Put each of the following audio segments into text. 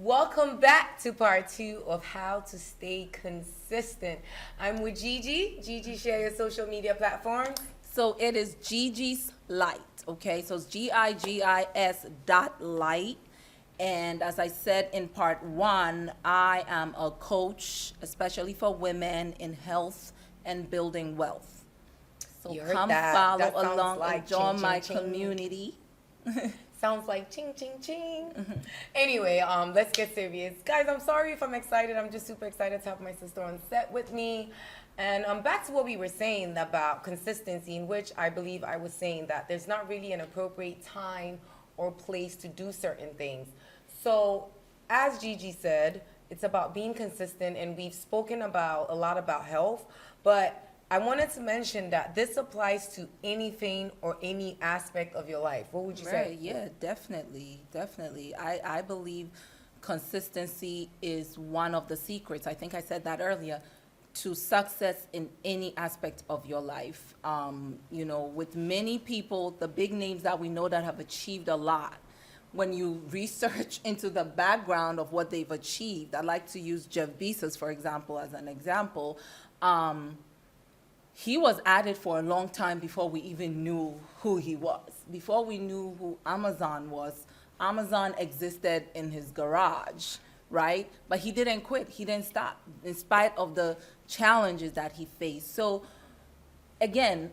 Welcome back to part 2 of how to stay consistent. I'm with Gigi. Gigi, share your social media platforms. So it is Gigi's Light, okay? So it's GIGIS dot light. And as I said in part 1, I am a coach, especially for women in health and building wealth. So You heard come that. follow That sounds along like and join ching, my ching, ching. community. Sounds like ching, ching, ching. Anyway, let's get serious. Guys, I'm sorry if I'm excited. I'm just super excited to have my sister on set with me. And back to what we were saying about consistency, in which I believe I was saying that there's not really an appropriate time or place to do certain things. So, as Gigi said, it's about being consistent, and we've spoken about a lot about health, but I wanted to mention that this applies to anything or any aspect of your life. What would you say? Right, yeah, definitely. I believe consistency is one of the secrets. I think I said that earlier to success in any aspect of your life. With many people, the big names that we know that have achieved a lot, when you research into the background of what they've achieved, I like to use Jeff Bezos, for example, as an example. He was at it for a long time before we even knew who he was. Before we knew who Amazon was, Amazon existed in his garage, right? But he didn't quit. He didn't stop in spite of the challenges that he faced. So again,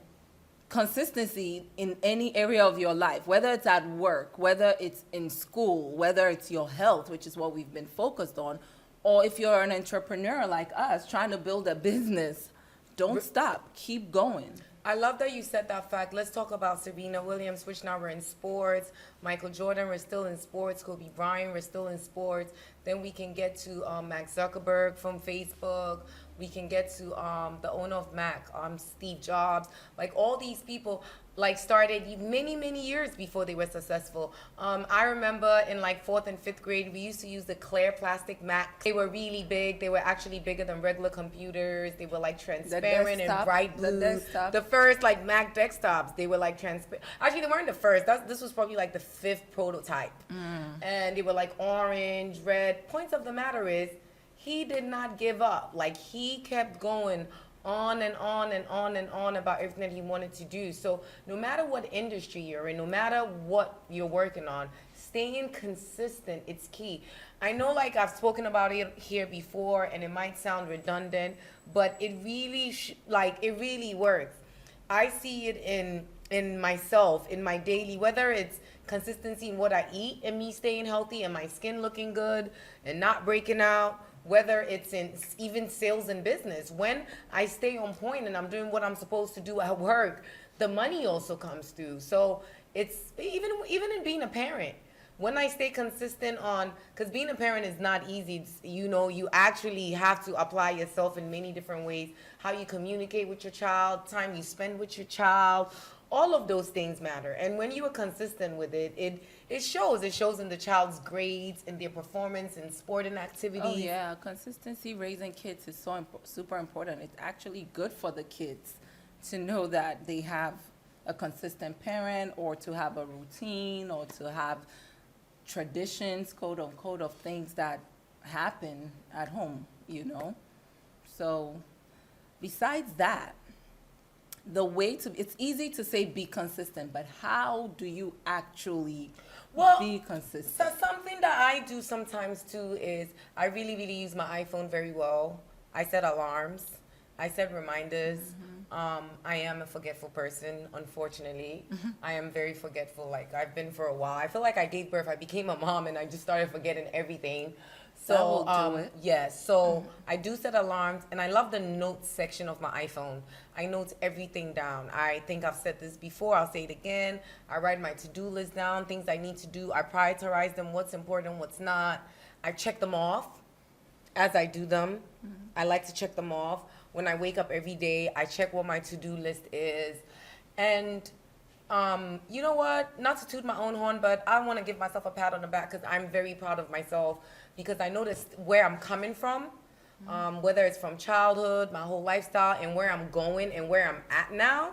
consistency in any area of your life, whether it's at work, whether it's in school, whether it's your health, which is what we've been focused on, or if you're an entrepreneur like us trying to build a business, don't stop. Keep going. I love that you said that fact. Let's talk about Serena Williams, which now we're in sports. Michael Jordan, we're still in sports. Kobe Bryant, we're still in sports. Then we can get to Mark Zuckerberg from Facebook. We can get to the owner of Mac, Steve Jobs. Like all these people started many years before they were successful. I remember in 4th and 5th grade, we used to use the clear plastic Mac. They were really big. They were actually bigger than regular computers. They were transparent and bright blue. The first Mac desktops, they were transparent. Actually, they weren't the first. This was probably the 5th prototype. And they were orange, red. Point of the matter is, he did not give up. He kept going on and on and on and on about everything that he wanted to do. So no matter what industry you're in, no matter what you're working on, staying consistent, it's key. I know I've spoken about it here before, and it might sound redundant, but it really it really works. I see it in myself, in my daily, whether it's consistency in what I eat and me staying healthy and my skin looking good and not breaking out, whether it's in even sales and business. When I stay on point and I'm doing what I'm supposed to do at work, the money also comes through. So it's even in being a parent. When I stay consistent on, because being a parent is not easy. You actually have to apply yourself in many different ways. How you communicate with your child, time you spend with your child, all of those things matter. And when you are consistent with it, it shows. It shows in the child's grades, in their performance, in sporting activities. Oh yeah, consistency raising kids is super important. It's actually good for the kids to know that they have a consistent parent, or to have a routine, or to have traditions, quote unquote, of things that happen at home, So besides that, it's easy to say be consistent, but how do you actually be consistent? So something that I do sometimes too is I really use my iPhone very well. I set alarms. I set reminders. I am a forgetful person, unfortunately. I am very forgetful. I've been for a while. I feel like I gave birth. I became a mom and I just started forgetting everything. So yes, so I do set alarms, and I love the notes section of my iPhone. I note everything down. I think I've said this before. I'll say it again. I write my to-do list down, things I need to do. I prioritize them, what's important, what's not. I check them off as I do them. I like to check them off. When I wake up every day, I check what my to-do list is. And you know what? Not to toot my own horn, but I want to give myself a pat on the back because I'm very proud of myself, because I noticed where I'm coming from, whether it's from childhood, my whole lifestyle, and where I'm going and where I'm at now.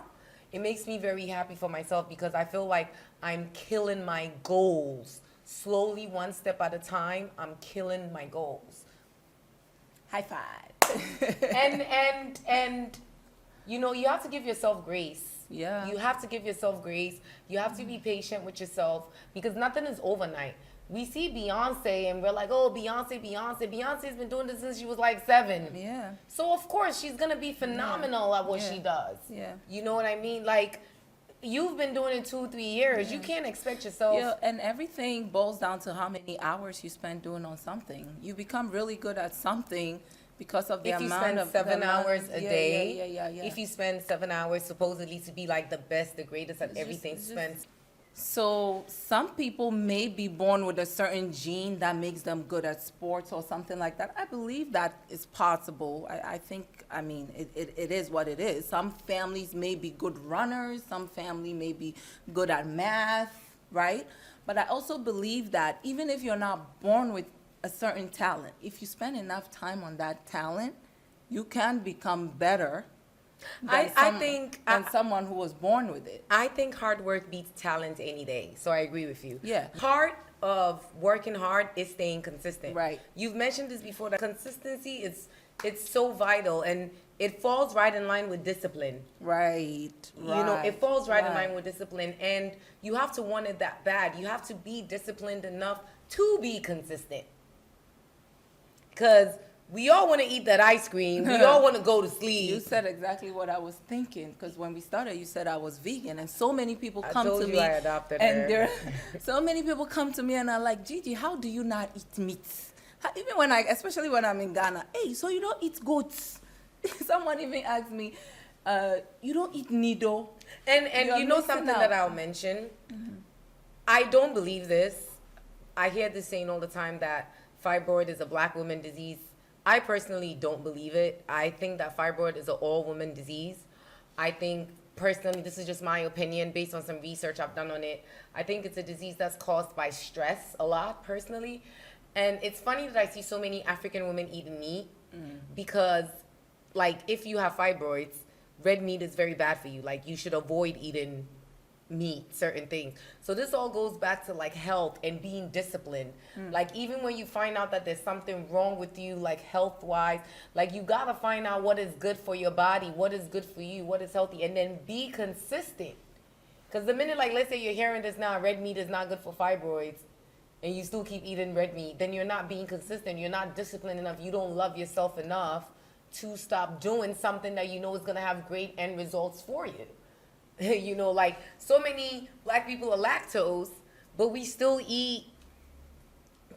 It makes me very happy for myself because I feel like I'm killing my goals slowly, one step at a time, I'm killing my goals. High five. And you know, you have to give yourself grace. Yeah. You have to give yourself grace. You have to be patient with yourself because nothing is overnight. We see Beyonce and we're like, oh, Beyonce. Beyonce's been doing this since she was like 7. Yeah. So of course she's gonna be phenomenal at what Yeah. she does. Yeah. You know what I mean? Like, you've been doing it 2-3 years. You can't expect yourself. Yeah, and everything boils down to how many hours you spend doing on something. You become really good at something because of the If you amount spend of 7 the amount- hours a yeah, day, yeah. if you spend 7 hours supposedly to be like the best, the greatest at It's just- everything, it's just- spend. So some people may be born with a certain gene that makes them good at sports or something like that. I believe that is possible. I think, I mean, it is what it is. Some families may be good runners, some family may be good at math, right? But I also believe that even if you're not born with a certain talent, if you spend enough time on that talent, you can become better I think than someone who was born with it. I think hard work beats talent any day. So I agree with you. Yeah. Part of working hard is staying consistent. Right. You've mentioned this before. That consistency is it's so vital, and it falls right in line with discipline. Right. You know, it falls right in right. line with discipline, and you have to want it that bad. You have to be disciplined enough to be consistent. Because we all want to eat that ice cream. We all want to go to sleep. You said exactly what I was thinking, because when we started, you said I was vegan, and so many people I come told to you me, I adopted and her. there, so many people come to me and are like, Gigi, how do you not eat meat? Even when especially when I'm in Ghana, hey, so you don't eat goats? Someone even asked me, you don't eat nido? And You're you know missing something out. that I'll mention? I don't believe this. I hear this saying all the time that fibroid is a black woman disease. I personally don't believe it. I think that fibroid is an all-woman disease. I think personally, this is just my opinion based on some research I've done on it. I think it's a disease that's caused by stress a lot, personally. And it's funny that I see so many African women eating meat because, like, if you have fibroids, red meat is very bad for you. Like, you should avoid eating meat, certain things. So this all goes back to like health and being disciplined. Like, even when you find out that there's something wrong with you, like health wise, like you gotta find out what is good for your body, what is good for you, what is healthy, and then be consistent. Because the minute, like, let's say you're hearing this now, red meat is not good for fibroids, and you still keep eating red meat, then you're not being consistent. You're not disciplined enough. You don't love yourself enough to stop doing something that you know is gonna have great end results for you. You know, like, so many black people are lactose, but we still eat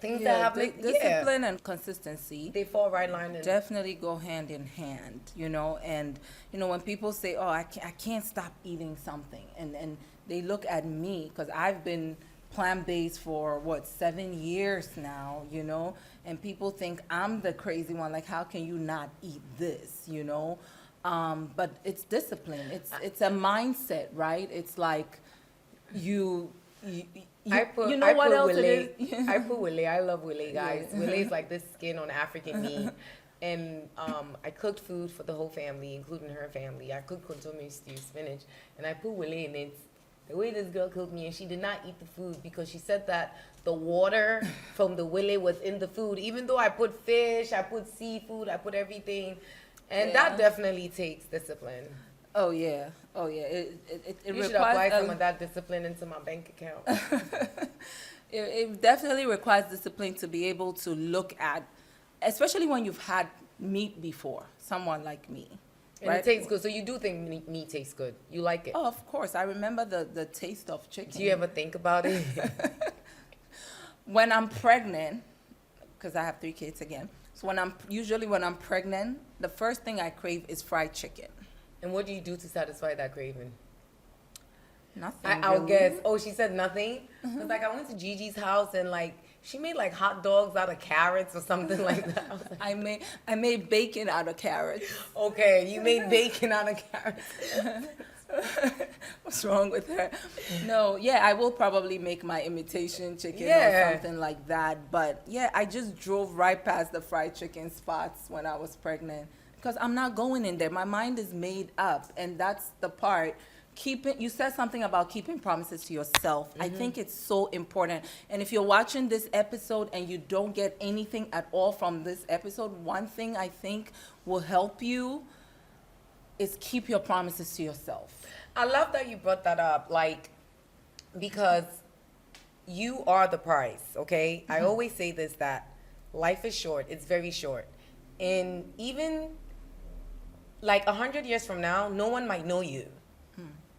things that have like, discipline and consistency. they fall right in line. Definitely go hand in hand, you know. And you know, when people say, oh, I can't stop eating something, and they look at me, because I've been plant-based for what, 7 years now, you know, and people think I'm the crazy one, like, how can you not eat this, you know? But it's discipline, it's a mindset, right? It's like you you know what else it is? I put Willy. I love Willy, guys. Yeah. Willy is like this skin on African meat. And I cooked food for the whole family, including her family. I cooked kontomire stew, spinach, and I put Willy in it. The way this girl cooked me, and she did not eat the food because she said that the water from the Willy was in the food. Even though I put fish, I put seafood, I put everything. And Yeah. that definitely takes discipline. Oh yeah, it You should requires apply a- some of that discipline into my bank account. it definitely requires discipline to be able to look at, especially when you've had meat before, someone like me. And right? it tastes good. So you do think meat tastes good. You like it. Oh, of course. I remember the taste of chicken. Do you ever think about it? When I'm pregnant, because I have 3 kids again, so when I'm pregnant, the first thing I crave is fried chicken. And what do you do to satisfy that craving? Nothing. I'll really. guess. Oh, she said nothing? Because, like, I went to Gigi's house and, like, she made, like, hot dogs out of carrots or something like that. I was like, I made bacon out of carrots. okay, you made bacon out of carrots. What's wrong with her? No, yeah, I will probably make my imitation chicken Yeah. or something like that. But yeah, I just drove right past the fried chicken spots when I was pregnant because I'm not going in there. My mind is made up, and that's the part You said something about keeping promises to yourself. I Mm-hmm. think it's so important. And if you're watching this episode and you don't get anything at all from this episode, one thing I think will help you is keep your promises to yourself. I love that you brought that up, like, because you are the prize, okay? I always say this, that life is short. It's very short. And even like 100 years from now, no one might know you.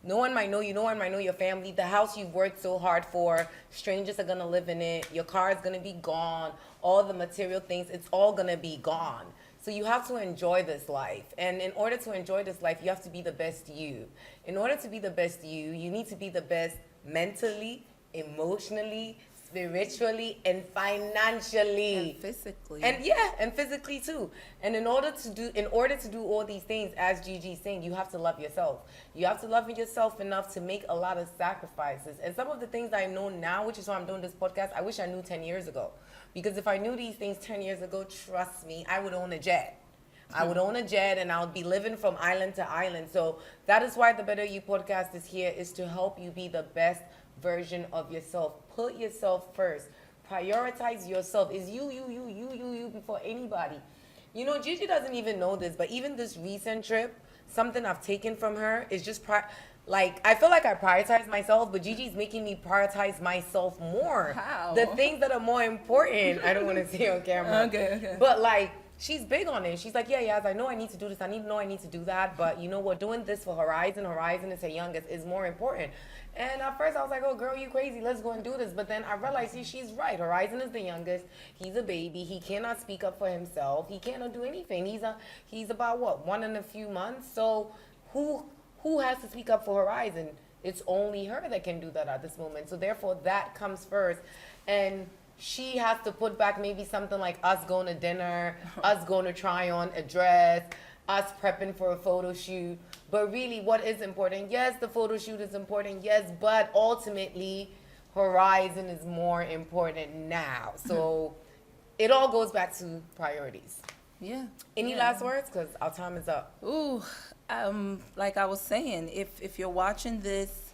No one might know you. No one might know your family. The house you've worked so hard for, strangers are going to live in it. Your car is going to be gone. All the material things, it's all going to be gone. So you have to enjoy this life. And in order to enjoy this life, you have to be the best you. In order to be the best you, you need to be the best mentally, emotionally, spiritually, and financially. And physically. And physically too. And in order to do all these things, as Gigi's saying, you have to love yourself. You have to love yourself enough to make a lot of sacrifices. And some of the things I know now, which is why I'm doing this podcast, I wish I knew 10 years ago. Because if I knew these things 10 years ago, trust me, I would own a jet. I would own a jet and I would be living from island to island. So that is why the Better You podcast is here, is to help you be the best version of yourself. Put yourself first. Prioritize yourself. Is you before anybody. You know, Gigi doesn't even know this, but even this recent trip, something I've taken from her is just like, I feel like I prioritize myself, but Gigi's making me prioritize myself more. How? The things that are more important, I don't want to say on camera. Okay. But like, she's big on it. She's like, yeah, I know I need to do this. I need to do that. But you know what? Doing this for Horizon is her youngest, is more important. And at first I was like, oh, girl, you crazy. Let's go and do this. But then I realized she's right. Horizon is the youngest. He's a baby. He cannot speak up for himself. He cannot do anything. He's about, what, 1 and a few months? So who has to speak up for Horizon? It's only her that can do that at this moment. So therefore, that comes first. And she has to put back maybe something like us going to dinner, us going to try on a dress, us prepping for a photo shoot. But really, what is important? Yes, the photo shoot is important. Yes, but ultimately, Horizon is more important now. So it all goes back to priorities. Yeah. Any last words? Because our time is up. Ooh, like I was saying, if you're watching this,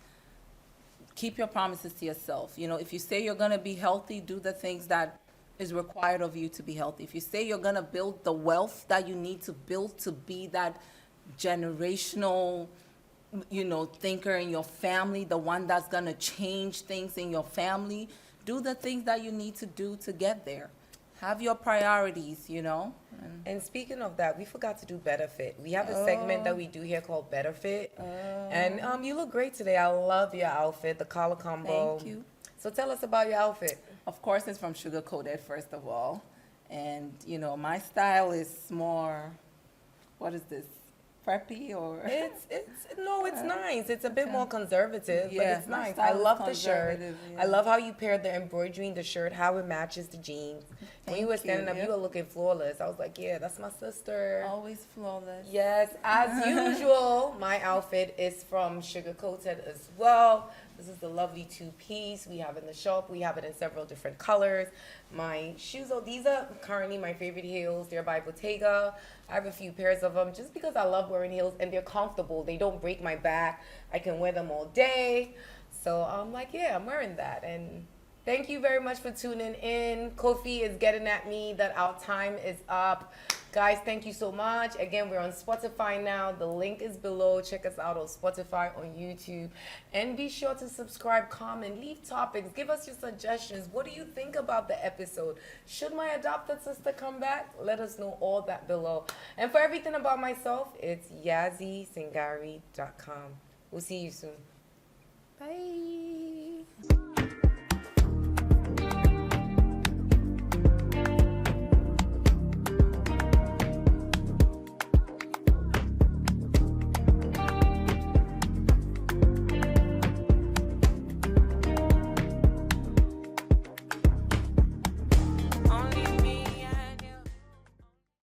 keep your promises to yourself. You know, if you say you're going to be healthy, do the things that is required of you to be healthy. If you say you're going to build the wealth that you need to build to be that generational, you know, thinker in your family, the one that's going to change things in your family, do the things that you need to do to get there. Have your priorities, you know. And speaking of that, we forgot to do Better Fit. We have a segment that we do here called Better Fit. And you look great today. I love your outfit, the collar combo. Thank you. So tell us about your outfit. Of course, it's from Sugar Coated, first of all. And, you know, my style is more, what is this, preppy or? It's nice. It's a bit more conservative, Yeah, but it's my nice. style I is love the shirt. conservative, yeah. I love how you paired the embroidery in the shirt, how it matches the jeans. When you were Thank you, standing up, yeah. you were looking flawless. I was like, yeah, that's my sister. Always flawless. Yes, as usual, my outfit is from Sugar Coated as well. This is the lovely two-piece we have in the shop. We have it in several different colors. My shoes, these are currently my favorite heels. They're by Bottega. I have a few pairs of them just because I love wearing heels and they're comfortable. They don't break my back. I can wear them all day. So I'm like, yeah, I'm wearing that. And thank you very much for tuning in. Kofi is getting at me that our time is up. Guys, thank you so much. Again, we're on Spotify now. The link is below. Check us out on Spotify, on YouTube. And be sure to subscribe, comment, leave topics. Give us your suggestions. What do you think about the episode? Should my adopted sister come back? Let us know all that below. And for everything about myself, it's yazziesingari.com. We'll see you soon. Bye.